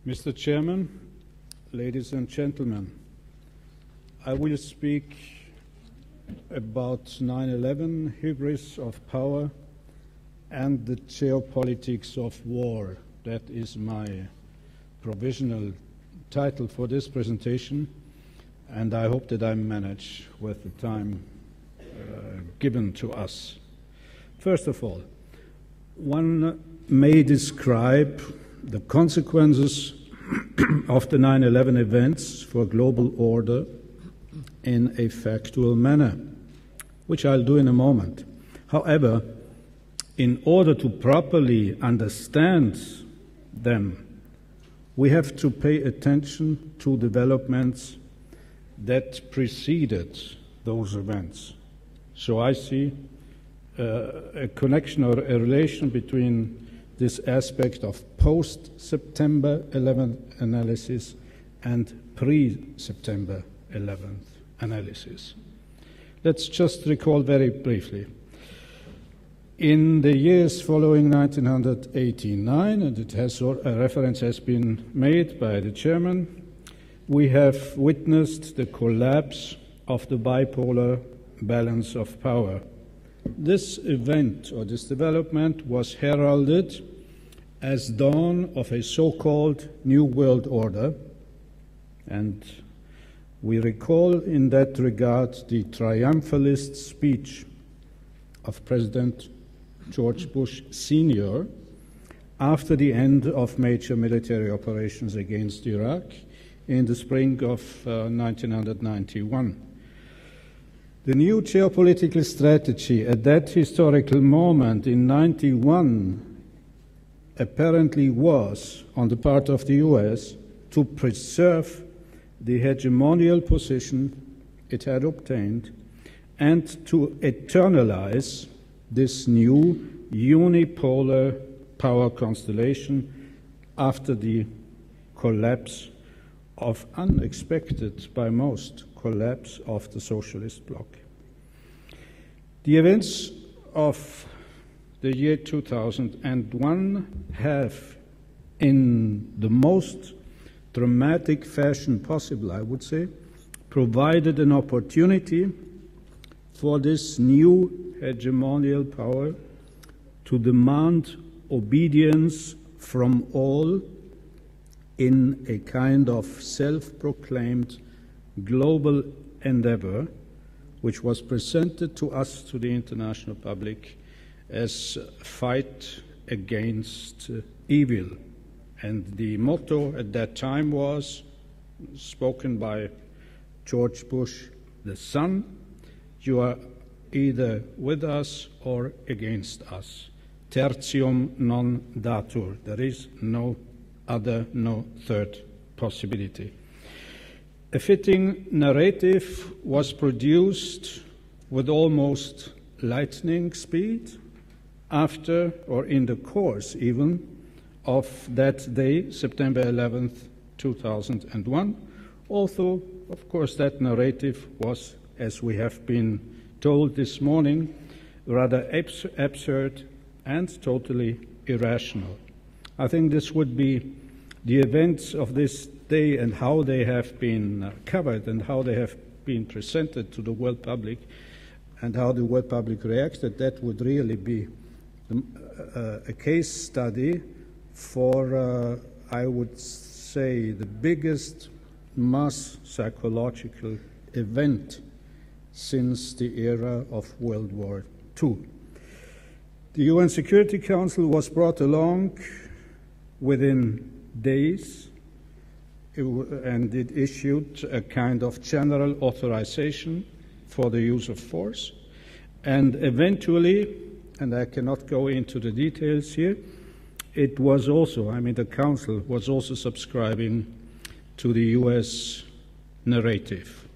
Mr. Chairman, ladies and gentlemen, I will speak about 9/11, hubris of power, and the geopolitics of war. That is my provisional title for this presentation, and I hope that I manage with the time given to us. First of all, one may describe the consequences of the 9/11 events for global order in a factual manner, which I'll do in a moment. However, in order to properly understand them, we have to pay attention to developments that preceded those events. So I see a connection or a relation between this aspect of post-September 11th analysis and pre-September 11th analysis. Let's just recall very briefly. In the years following 1989, and a reference has been made by the chairman, we have witnessed the collapse of the bipolar balance of power. This event or this development was heralded as dawn of a so-called New World Order, and we recall in that regard the triumphalist speech of President George Bush Sr. after the end of major military operations against Iraq in the spring of 1991. The new geopolitical strategy at that historical moment in 91 apparently was, on the part of the US, to preserve the hegemonial position it had obtained and to eternalize this new unipolar power constellation after the collapse of, unexpected by most, collapse of the socialist bloc. The events of the year 2001 have, in the most dramatic fashion possible, I would say, provided an opportunity for this new hegemonial power to demand obedience from all in a kind of self-proclaimed global endeavor, which was presented to us, to the international public, as a fight against evil. And the motto at that time was, spoken by George Bush, the son, you are either with us or against us. Tertium non datur. There is no other, no third possibility. A fitting narrative was produced with almost lightning speed after, or in the course even, of that day, September 11th, 2001, although, of course, that narrative was, as we have been told this morning, rather absurd and totally irrational. I think this would be the events of this day and how they have been covered and how they have been presented to the world public and how the world public reacted. That would really be a case study for, I would say, the biggest mass psychological event since the era of World War II. The UN Security Council was brought along within days, and it issued a kind of general authorization for the use of force, and eventually, and I cannot go into the details here, it was also, the Council was also subscribing to the US narrative.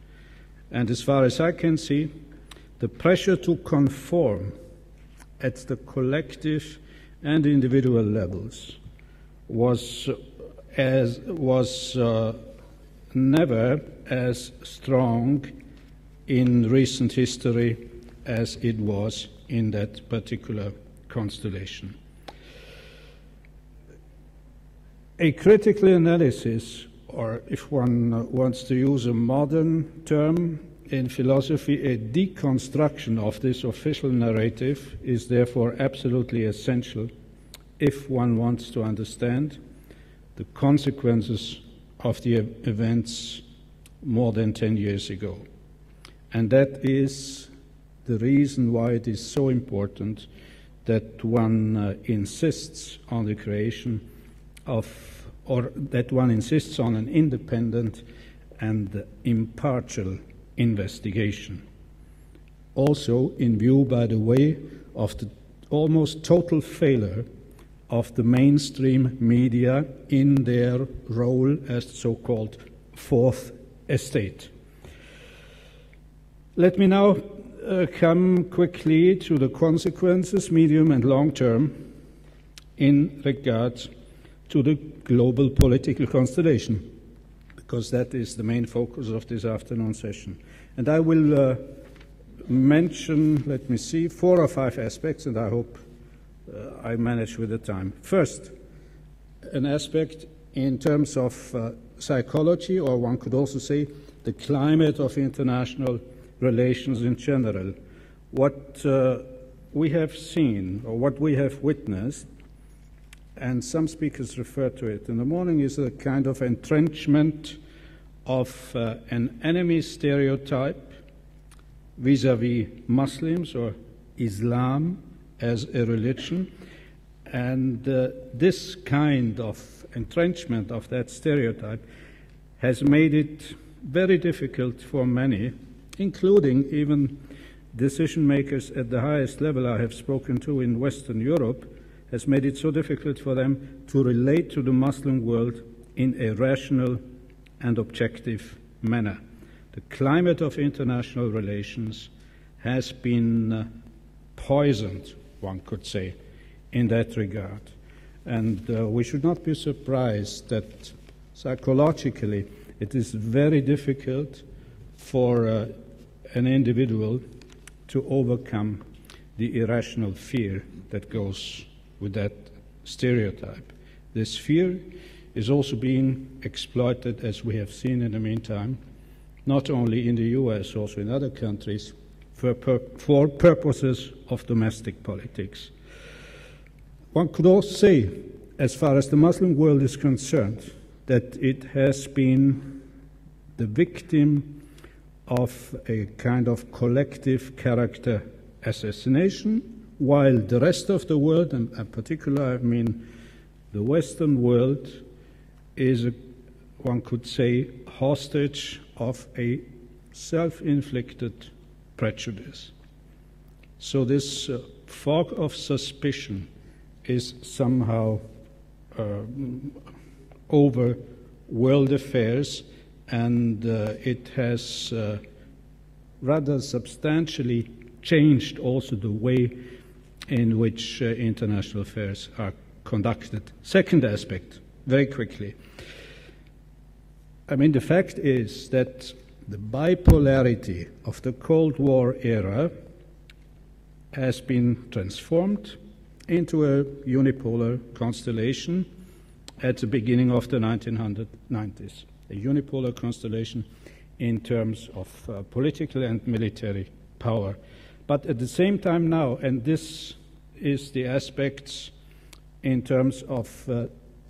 And as far as I can see, the pressure to conform at the collective and individual levels was never as strong in recent history as it was in that particular constellation. A critical analysis, or if one wants to use a modern term in philosophy, a deconstruction of this official narrative is therefore absolutely essential if one wants to understand the consequences of the events more than 10 years ago. And that is the reason why it is so important that one insists on the creation of, or that one insists on an independent and impartial investigation. Also, in view, by the way, of the almost total failure of the mainstream media in their role as the so-called fourth estate. Let me now come quickly to the consequences, medium and long term, in regard to the global political constellation, because that is the main focus of this afternoon session. And I will mention, let me see, 4 or 5 aspects, and I hope I manage with the time. First, an aspect in terms of psychology, or one could also say the climate of international relations in general. What we have seen, or what we have witnessed, and some speakers refer to it in the morning, is a kind of entrenchment of an enemy stereotype vis-à-vis Muslims or Islam as a religion. And this kind of entrenchment of that stereotype has made it very difficult for many, including even decision makers at the highest level I have spoken to in Western Europe, has made it so difficult for them to relate to the Muslim world in a rational and objective manner. The climate of international relations has been poisoned, one could say, in that regard. And we should not be surprised that psychologically it is very difficult for an individual to overcome the irrational fear that goes with that stereotype. This fear is also being exploited, as we have seen in the meantime, not only in the US, also in other countries, for purposes of domestic politics. One could also say, as far as the Muslim world is concerned, that it has been the victim of a kind of collective character assassination, while the rest of the world, and in particular, I mean the Western world, is, one could say, hostage of a self-inflicted prejudice. So this fog of suspicion is somehow over world affairs, and it has rather substantially changed also the way in which international affairs are conducted. Second aspect, very quickly. I mean, the fact is that the bipolarity of the Cold War era has been transformed into a unipolar constellation at the beginning of the 1990s. A unipolar constellation in terms of political and military power. But at the same time now, and this is the aspects in terms of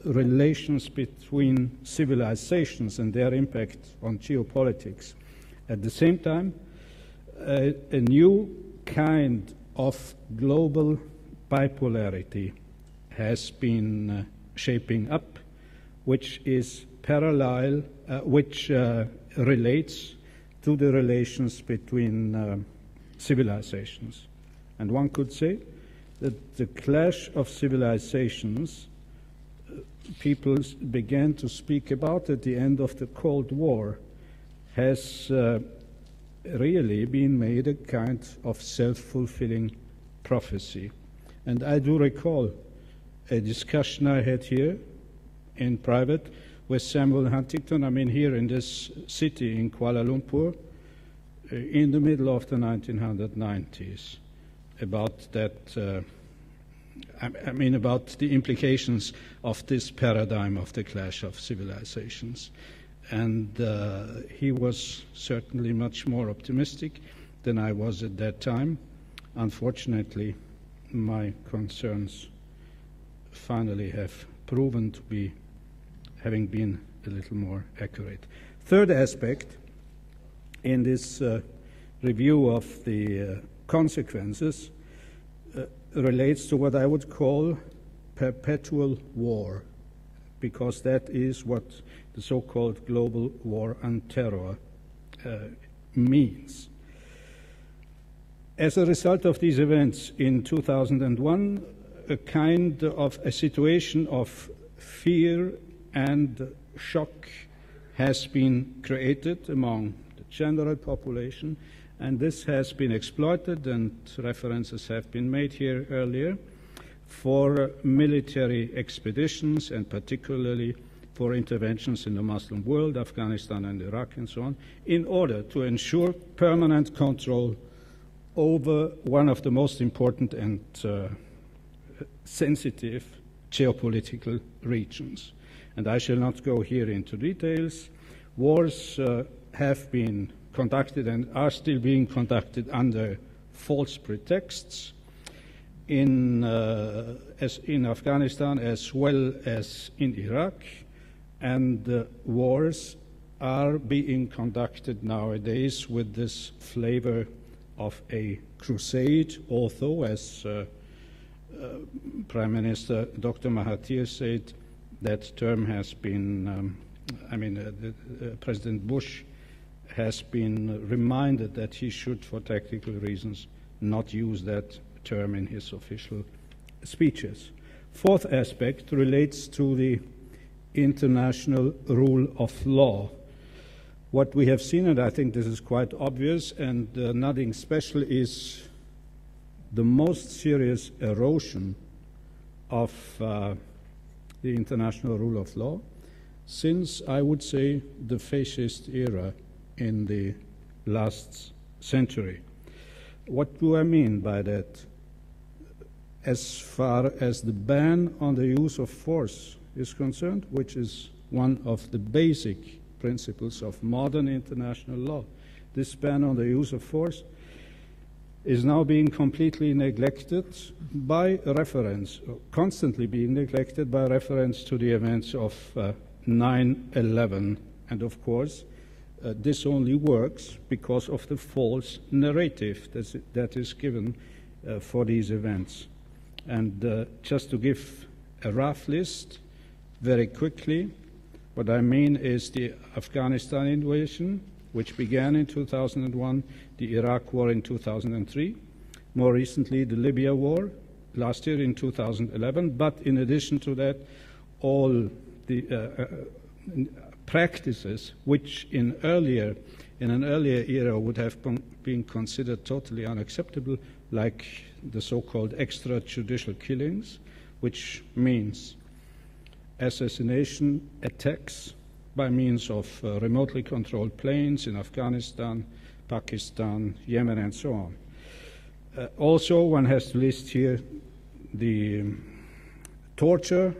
relations between civilizations and their impact on geopolitics. At the same time, a new kind of global bipolarity has been shaping up, which is parallel, which relates to the relations between civilizations. And one could say that the clash of civilizations people began to speak about at the end of the Cold War has really been made a kind of self-fulfilling prophecy. And I do recall a discussion I had here in private with Samuel Huntington, I mean here in this city in Kuala Lumpur, in the middle of the 1990s, about that I mean about the implications of this paradigm of the clash of civilizations. And he was certainly much more optimistic than I was at that time. Unfortunately, my concerns finally have proven to be having been a little more accurate. Third aspect in this review of the consequences relates to what I would call perpetual war, because that is what the so-called global war on terror means. As a result of these events in 2001, a kind of a situation of fear and shock has been created among the general population, and this has been exploited, and references have been made here earlier, for military expeditions and particularly for interventions in the Muslim world, Afghanistan and Iraq and so on, in order to ensure permanent control over one of the most important and sensitive geopolitical regions. And I shall not go here into details. Wars have been conducted and are still being conducted under false pretexts as in Afghanistan as well as in Iraq, and wars are being conducted nowadays with this flavor of a crusade, although, as Prime Minister Dr. Mahathir said, that term has been, President Bush has been reminded that he should, for tactical reasons, not use that term in his official speeches. Fourth aspect relates to the international rule of law. What we have seen, and I think this is quite obvious and nothing special, is the most serious erosion of the international rule of law since, I would say, the fascist era in the last century. What do I mean by that? As far as the ban on the use of force is concerned, which is one of the basic principles of modern international law, this ban on the use of force is now being completely neglected by reference, constantly being neglected by reference to the events of 9/11. And of course, this only works because of the false narrative that is given for these events. And just to give a rough list very quickly, what I mean is the Afghanistan invasion, which began in 2001, the Iraq war in 2003, more recently the Libya war last year in 2011, but in addition to that, all the practices which in an earlier era would have been considered totally unacceptable, like the so-called extrajudicial killings, which means assassination attacks by means of remotely controlled planes in Afghanistan, Pakistan, Yemen, and so on. Also, one has to list here the torture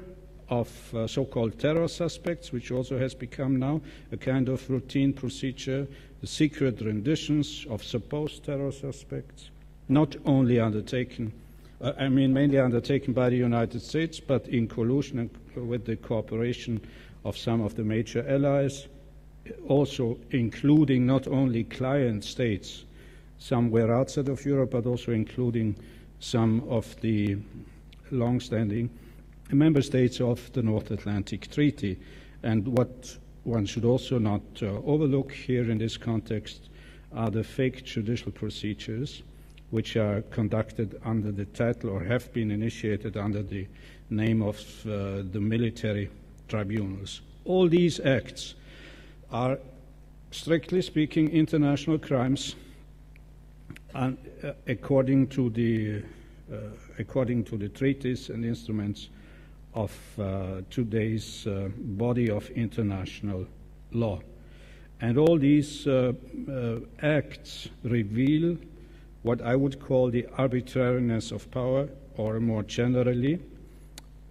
of so-called terror suspects, which also has become now a kind of routine procedure, the secret renditions of supposed terror suspects, not only undertaken, mainly undertaken by the United States, but in collusion with the cooperation of some of the major allies, also including not only client states somewhere outside of Europe, but also including some of the long-standing member states of the North Atlantic Treaty. And what one should also not overlook here in this context are the fake judicial procedures which are conducted under the title or have been initiated under the name of the military tribunals. All these acts are, strictly speaking, international crimes, and according to the treaties and instruments of today's body of international law. And all these acts reveal what I would call the arbitrariness of power or more generally,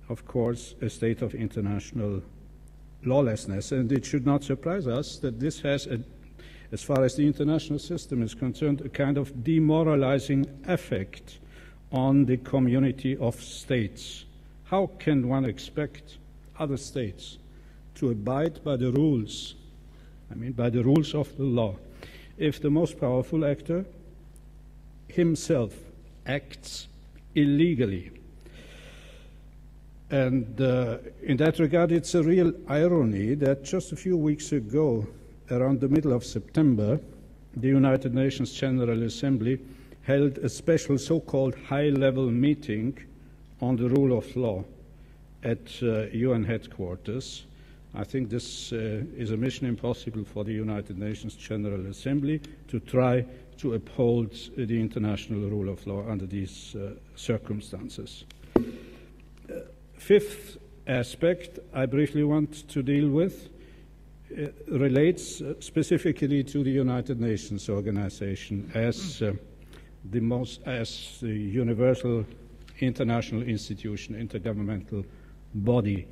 of course, a state of international lawlessness. And it should not surprise us that this has, as far as the international system is concerned, a kind of demoralizing effect on the community of states. How can one expect other states to abide by the rules, by the rules of the law, if the most powerful actor himself acts illegally? And in that regard, it's a real irony that just a few weeks ago, around the middle of September, the United Nations General Assembly held a special so-called high-level meeting on the rule of law at UN headquarters. I think this is a mission impossible for the United Nations General Assembly to try to uphold the international rule of law under these circumstances. Fifth aspect I briefly want to deal with relates specifically to the United Nations organization as the universal international institution, intergovernmental body.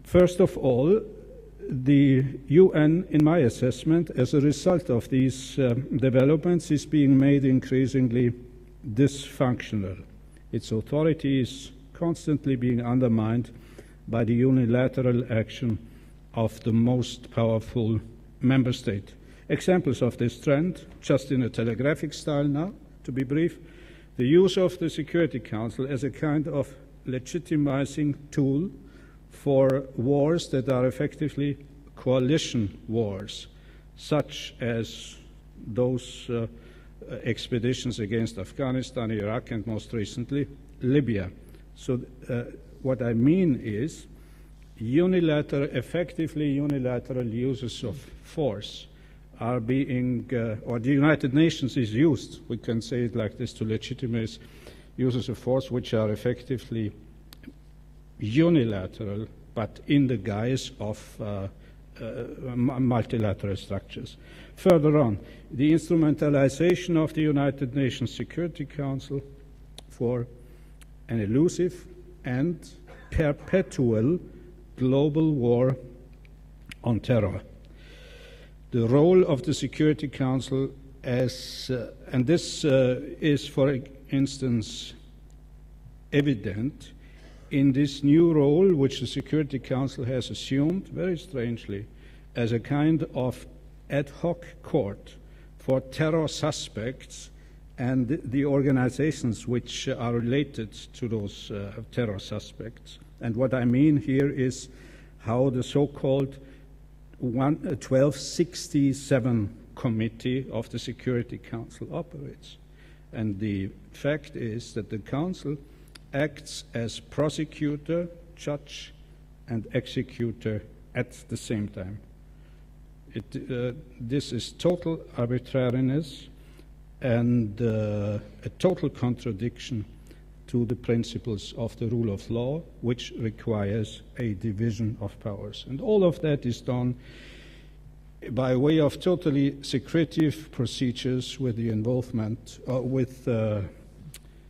First of all, the UN, in my assessment, as a result of these developments, is being made increasingly dysfunctional. Its authority is constantly being undermined by the unilateral action of the most powerful member state. Examples of this trend, just in a telegraphic style now, to be brief, the use of the Security Council as a kind of legitimizing tool for wars that are effectively coalition wars, such as those expeditions against Afghanistan, Iraq, and most recently, Libya. So what I mean is effectively unilateral uses of force are being, or the United Nations is used, we can say it like this, to legitimize uses of force which are effectively unilateral, but in the guise of multilateral structures. Further on, the instrumentalization of the United Nations Security Council for an elusive and perpetual global war on terror. The role of the Security Council as, and this is, for instance, evident in this new role which the Security Council has assumed, very strangely, as a kind of ad hoc court for terror suspects and the organizations which are related to those terror suspects. And what I mean here is how the so-called 1267 Committee of the Security Council operates. And the fact is that the Council acts as prosecutor, judge, and executor at the same time. This is total arbitrariness and a total contradiction to the principles of the rule of law, which requires a division of powers. And all of that is done by way of totally secretive procedures with the involvement, with the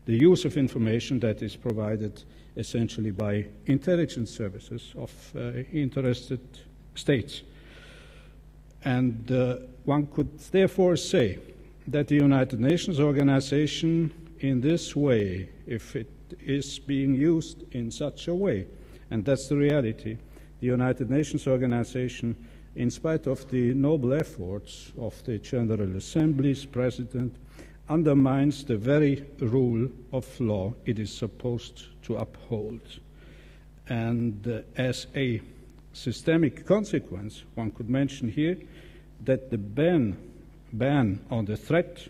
use of information that is provided essentially by intelligence services of interested states. And one could therefore say that the United Nations organization in this way, if it is being used in such a way, and that's the reality, the United Nations organization, in spite of the noble efforts of the General Assembly's president, undermines the very rule of law it is supposed to uphold. And as a systemic consequence, one could mention here that the ban on the threat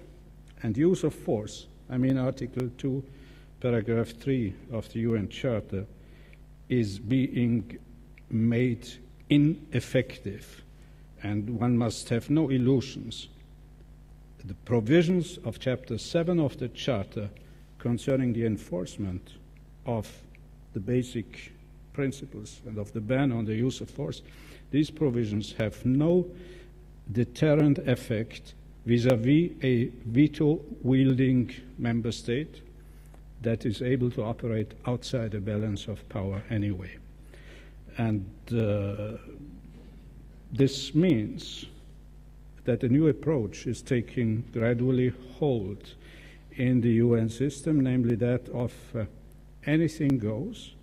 and use of force, I mean Article 2, Paragraph 3 of the UN Charter, is being made ineffective. And one must have no illusions. The provisions of Chapter 7 of the Charter concerning the enforcement of the basic principles and of the ban on the use of force, these provisions have no deterrent effect vis-à-vis a veto-wielding member state that is able to operate outside a balance of power anyway. And this means that a new approach is taking gradually hold in the UN system, namely that of anything goes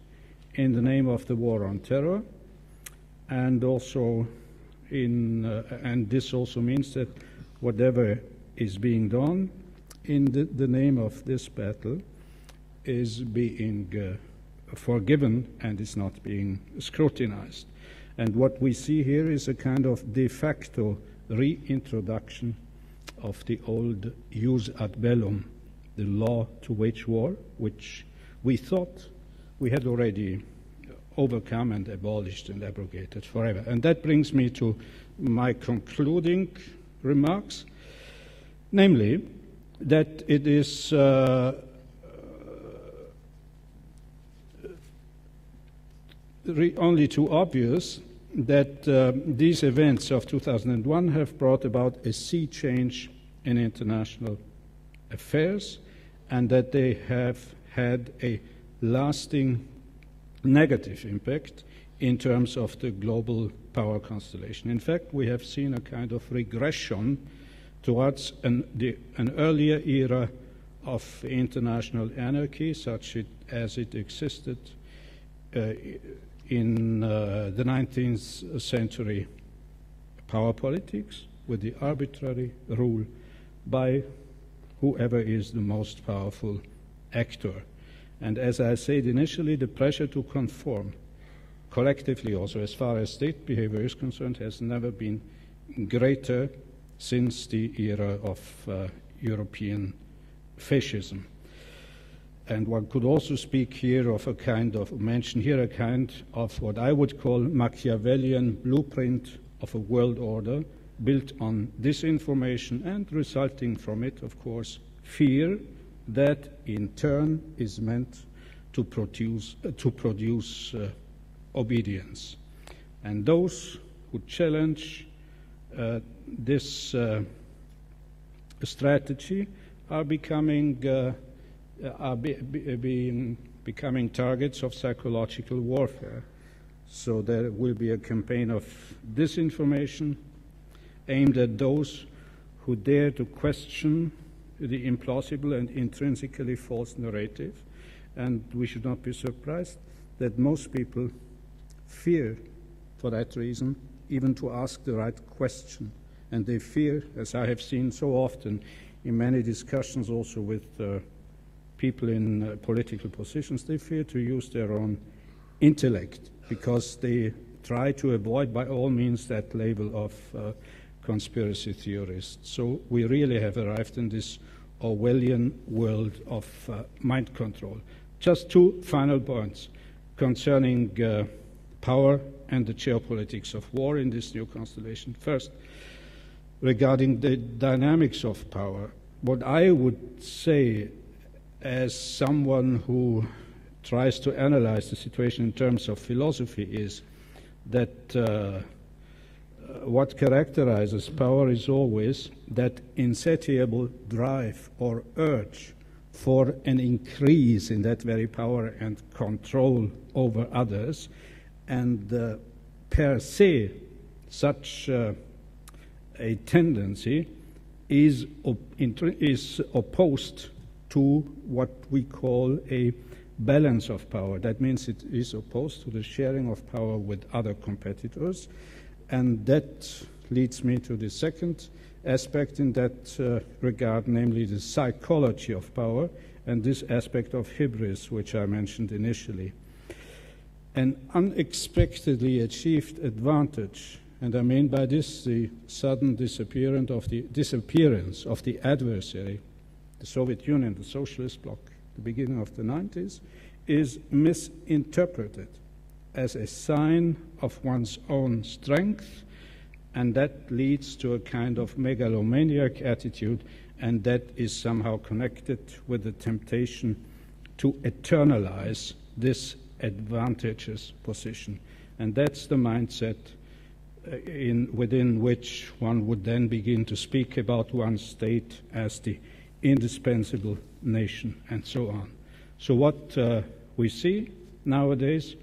in the name of the war on terror, and also and this also means that whatever is being done in the name of this battle is being forgiven and is not being scrutinized. And what we see here is a kind of de facto reintroduction of the old jus ad bellum, the law to wage war, which we thought we had already overcome and abolished and abrogated forever. And that brings me to my concluding remarks, namely that it is only too obvious that these events of 2001 have brought about a sea change in international affairs, and that they have had a lasting negative impact in terms of the global power constellation. In fact, we have seen a kind of regression towards an earlier era of international anarchy, such as it existed in the 19th century power politics, with the arbitrary rule by whoever is the most powerful actor. And as I said initially, the pressure to conform collectively also, as far as state behavior is concerned, has never been greater since the era of European fascism. And one could also speak here of a kind of, mention here a kind of what I would call Machiavellian blueprint of a world order built on disinformation and resulting from it, of course, fear that in turn is meant to produce obedience. And those who challenge this strategy are becoming targets of psychological warfare. So there will be a campaign of disinformation aimed at those who dare to question the implausible and intrinsically false narrative. And we should not be surprised that most people fear, for that reason, even to ask the right question. And they fear, as I have seen so often in many discussions also with people in political positions, they fear to use their own intellect because they try to avoid by all means that label of conspiracy theorists. So we really have arrived in this Orwellian world of mind control. Just two final points concerning power and the geopolitics of war in this new constellation. First, regarding the dynamics of power, what I would say as someone who tries to analyze the situation in terms of philosophy is that what characterizes power is always that insatiable drive or urge for an increase in that very power and control over others, and per se such a tendency is opposed to what we call a balance of power. That means it is opposed to the sharing of power with other competitors. And that leads me to the second aspect in that regard, namely the psychology of power and this aspect of hybris, which I mentioned initially. An unexpectedly achieved advantage, and I mean by this the sudden disappearance of the adversary, the Soviet Union, the socialist bloc, the beginning of the 90s, is misinterpreted as a sign of one's own strength, and that leads to a kind of megalomaniac attitude, and that is somehow connected with the temptation to eternalize this advantageous position. And that's the mindset within which one would then begin to speak about one state as the indispensable nation, and so on. So what we see nowadays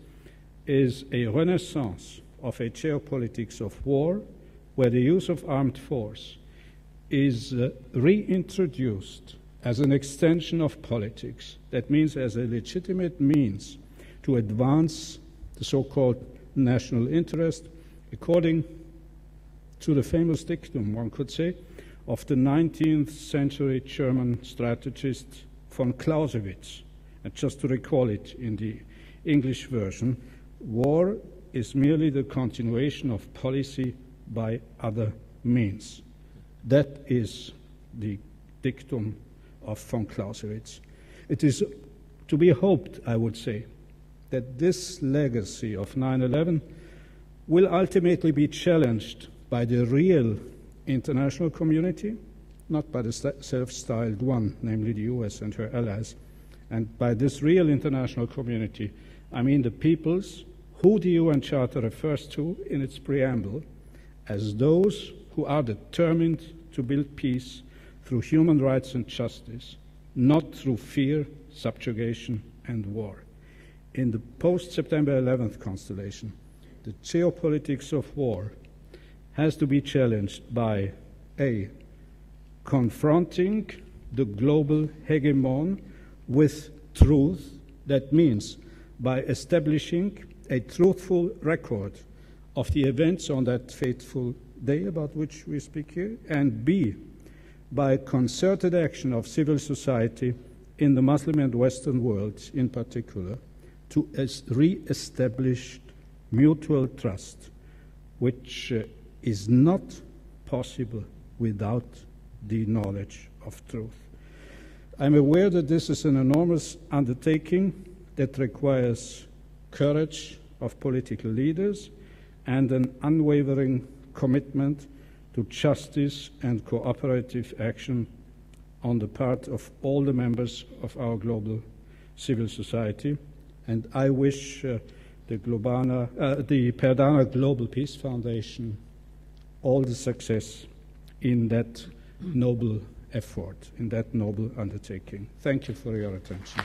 is a renaissance of a geopolitics of war, where the use of armed force is reintroduced as an extension of politics. That means as a legitimate means to advance the so-called national interest, according to the famous dictum, one could say, of the 19th century German strategist von Clausewitz. And just to recall it in the English version, war is merely the continuation of policy by other means. That is the dictum of von Clausewitz. It is to be hoped, I would say, that this legacy of 9/11 will ultimately be challenged by the real international community, not by the self-styled one, namely the US and her allies. And by this real international community, I mean the peoples who the UN Charter refers to in its preamble as those who are determined to build peace through human rights and justice, not through fear, subjugation, and war. In the post-September 11th constellation, the geopolitics of war has to be challenged by A, confronting the global hegemon with truth. That means by establishing a truthful record of the events on that fateful day about which we speak here, and B, by concerted action of civil society in the Muslim and Western worlds in particular, to re-establish mutual trust, which is not possible without the knowledge of truth. I'm aware that this is an enormous undertaking that requires courage of political leaders and an unwavering commitment to justice and cooperative action on the part of all the members of our global civil society. And I wish the Perdana Global Peace Foundation all the success in that noble effort, in that noble undertaking. Thank you for your attention.